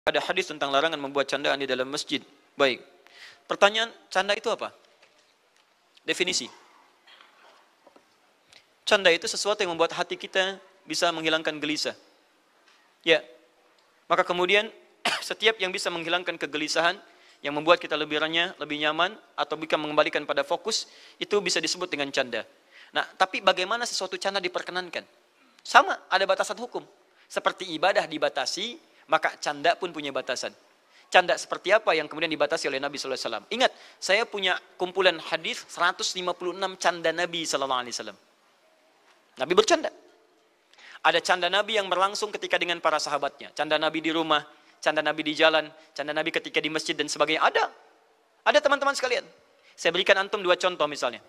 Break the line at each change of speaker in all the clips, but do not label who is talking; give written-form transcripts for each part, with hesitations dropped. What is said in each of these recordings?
Ada hadis tentang larangan membuat candaan di dalam masjid. Baik. Pertanyaan, canda itu apa? Definisi. Canda itu sesuatu yang membuat hati kita bisa menghilangkan gelisah. Ya. Maka kemudian setiap yang bisa menghilangkan kegelisahan, yang membuat kita lebih renyah, lebih nyaman, atau bisa mengembalikan pada fokus, itu bisa disebut dengan canda. Nah, tapi bagaimana sesuatu canda diperkenankan? Sama, ada batasan hukum. Seperti ibadah dibatasi, maka canda pun punya batasan. Canda seperti apa yang kemudian dibatasi oleh Nabi sallallahu alaihi wasallam? Ingat, saya punya kumpulan hadis 156 canda Nabi sallallahu alaihi wasallam. Nabi bercanda. Ada canda Nabi yang berlangsung ketika dengan para sahabatnya. Canda Nabi di rumah, canda Nabi di jalan, canda Nabi ketika di masjid dan sebagainya. Ada teman-teman sekalian. Saya berikan antum dua contoh misalnya.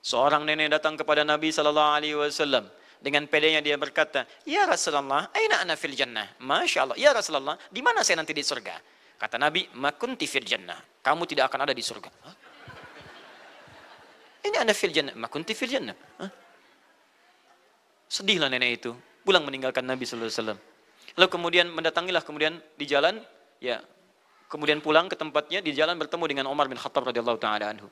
Seorang nenek datang kepada Nabi sallallahu alaihi wasallam. Dengan pedenya dia berkata, "Ya Rasulullah, aina ana fil jannah?" Masya Allah, "Ya Rasulullah, di mana saya nanti di surga?" Kata Nabi, "Ma kunti fil jannah." Kamu tidak akan ada di surga. Hah? Ini ana fil jannah, ma kunti fil jannah. Hah? Sedihlah nenek itu, pulang meninggalkan Nabi sallallahu alaihi wasallam. Lalu kemudian mendatangilah kemudian di jalan, ya, kemudian pulang ke tempatnya, di jalan bertemu dengan Umar bin Khattab radhiyallahu taala anhu.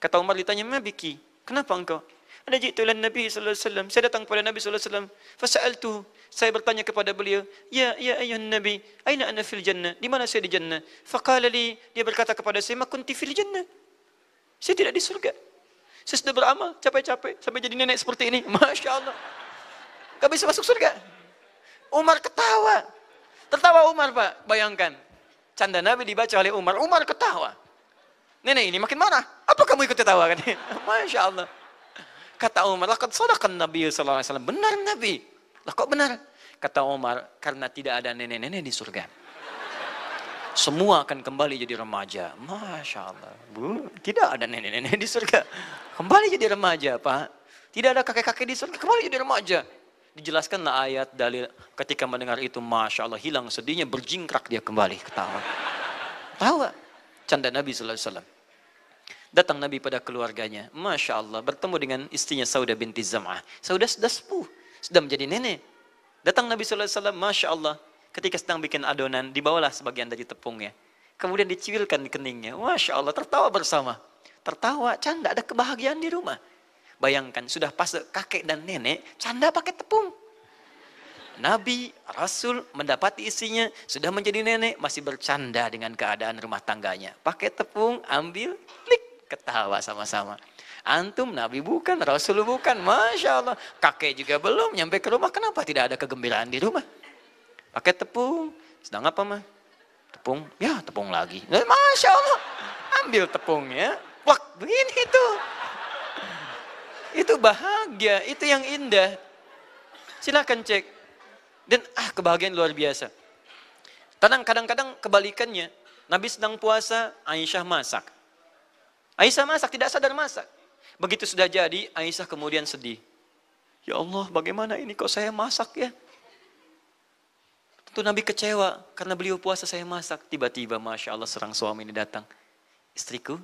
Kata Umar ditanya, "Ma biki? Kenapa engkau?" Ada jitu ilan Nabi sallallahu alaihi wasallam. Saya datang kepada Nabi sallallahu alaihi wasallam. Fasa'altuhu. Saya bertanya kepada beliau, "Ya ayuhan Nabi, aina ana fil jannah?" Di mana saya di jannah? Faqala li, dia berkata kepada saya, "Ma kunti fil jannah." Saya tidak di surga. Saya sudah beramal capek-capek sampai jadi nenek seperti ini. Masya Allah. Gak bisa masuk surga. Umar ketawa. Tertawa Umar, Pak. Bayangkan. Canda Nabi dibaca oleh Umar. Umar ketawa. Nenek ini makin marah. Apa kamu ikut ketawa? Masya Allah. Kata Umar, laqad sadaqan Nabi sallallahu alaihi wasallam. Benar Nabi. Lah kok benar? Kata Umar, karena tidak ada nenek-nenek di surga. Semua akan kembali jadi remaja. Masya Allah. Bu, tidak ada nenek-nenek di surga. Kembali jadi remaja, Pak. Tidak ada kakek-kakek di surga. Kembali jadi remaja. Dijelaskanlah ayat dalil. Ketika mendengar itu, Masya Allah, hilang sedihnya, berjingkrak dia kembali. Ketawa. Tawa. Canda Nabi sallallahu alaihi wasallam. Datang Nabi pada keluarganya. Masya Allah. Bertemu dengan istrinya Saudah binti Zam'ah. Saudah sudah sepuh. Sudah menjadi nenek. Datang Nabi SAW. Masya Allah. Ketika sedang bikin adonan. Dibawalah sebagian dari tepungnya. Kemudian diciwilkan di keningnya. Masya Allah. Tertawa bersama. Tertawa. Canda. Ada kebahagiaan di rumah. Bayangkan. Sudah pas kakek dan nenek. Canda pakai tepung. Nabi, Rasul mendapati istrinya. Sudah menjadi nenek. Masih bercanda dengan keadaan rumah tangganya. Pakai tepung. Ambil. Klik. Ketawa sama-sama. Antum Nabi bukan, Rasul bukan. Masya Allah. Kakek juga belum nyampe ke rumah. Kenapa tidak ada kegembiraan di rumah? Pakai tepung. Sedang apa mah? Tepung. Ya tepung lagi. Masya Allah. Ambil tepungnya. Wak, begini itu. Itu bahagia. Itu yang indah. Silakan cek. Dan kebahagiaan luar biasa. Kadang-kadang kebalikannya. Nabi sedang puasa, Aisyah masak. Aisyah masak, tidak sadar masak. Begitu sudah jadi, Aisyah kemudian sedih. Ya Allah, bagaimana ini kok saya masak ya? Tentu Nabi kecewa, karena beliau puasa saya masak. Tiba-tiba, Masya Allah, seorang suami ini datang. Istriku,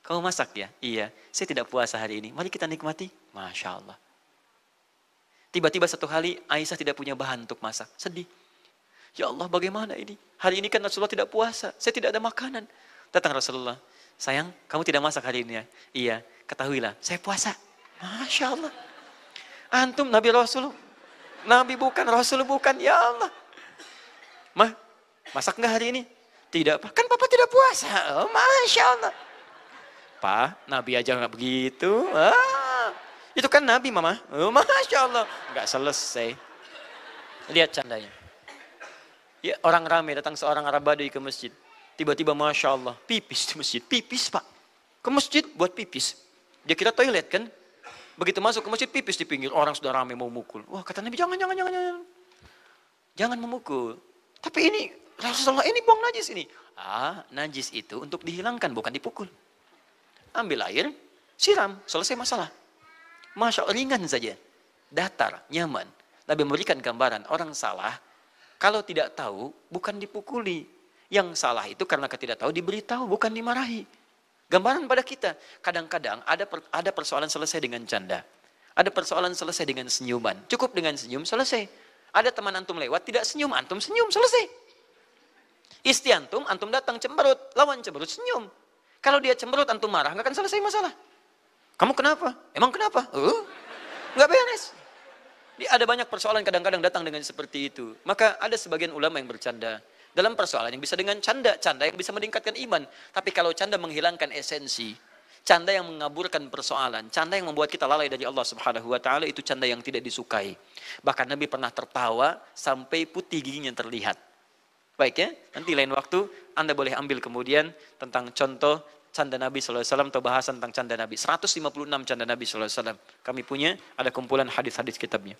kamu masak ya? Iya, saya tidak puasa hari ini. Mari kita nikmati. Masya Allah. Tiba-tiba satu hari, Aisyah tidak punya bahan untuk masak. Sedih. Ya Allah, bagaimana ini? Hari ini kan Rasulullah tidak puasa. Saya tidak ada makanan. Datang Rasulullah. Sayang, kamu tidak masak hari ini ya? Iya, ketahuilah, saya puasa. Masya Allah. Antum Nabi Rasul. Nabi bukan, Rasul bukan. Ya Allah. Mah, masak nggak hari ini? Tidak, Pak. Kan Papa tidak puasa. Oh, Masya Allah. Pak, Nabi aja nggak begitu. Itu kan Nabi, Mama. Oh, Masya Allah. Nggak selesai. Lihat candanya. Ya, orang ramai datang seorang Arab Badui ke masjid. Tiba-tiba Masya Allah, pipis di masjid. Pipis Pak. Ke masjid buat pipis. Dia kira toilet kan. Begitu masuk ke masjid, pipis di pinggir. Orang sudah ramai mau mukul. Wah kata Nabi, jangan. Jangan memukul. Tapi ini, Rasulullah ini buang najis ini. Najis itu untuk dihilangkan, bukan dipukul. Ambil air, siram, selesai masalah. Masya Allah, ringan saja. Datar, nyaman. Nabi memberikan gambaran, orang salah, kalau tidak tahu, bukan dipukuli. Yang salah itu karena ketidaktahu diberitahu, bukan dimarahi. Gambaran pada kita. Kadang-kadang ada persoalan selesai dengan canda. Ada persoalan selesai dengan senyuman. Cukup dengan senyum, selesai. Ada teman antum lewat, tidak senyum, antum senyum, selesai. Istri antum, antum datang cemberut, lawan cemberut senyum. Kalau dia cemberut, antum marah, nggak akan selesai masalah. Kamu kenapa? Emang kenapa? Nggak beres. Ada banyak persoalan kadang-kadang datang dengan seperti itu. Maka ada sebagian ulama yang bercanda. Dalam persoalan yang bisa dengan canda yang bisa meningkatkan iman. Tapi kalau canda menghilangkan esensi, canda yang mengaburkan persoalan, canda yang membuat kita lalai dari Allah Subhanahu wa taala, itu canda yang tidak disukai. Bahkan Nabi pernah tertawa sampai putih giginya terlihat. Baik ya, nanti lain waktu Anda boleh ambil kemudian tentang contoh canda Nabi SAW atau bahasan tentang canda Nabi. 156 canda Nabi SAW. Kami punya, ada kumpulan hadis-hadis kitabnya.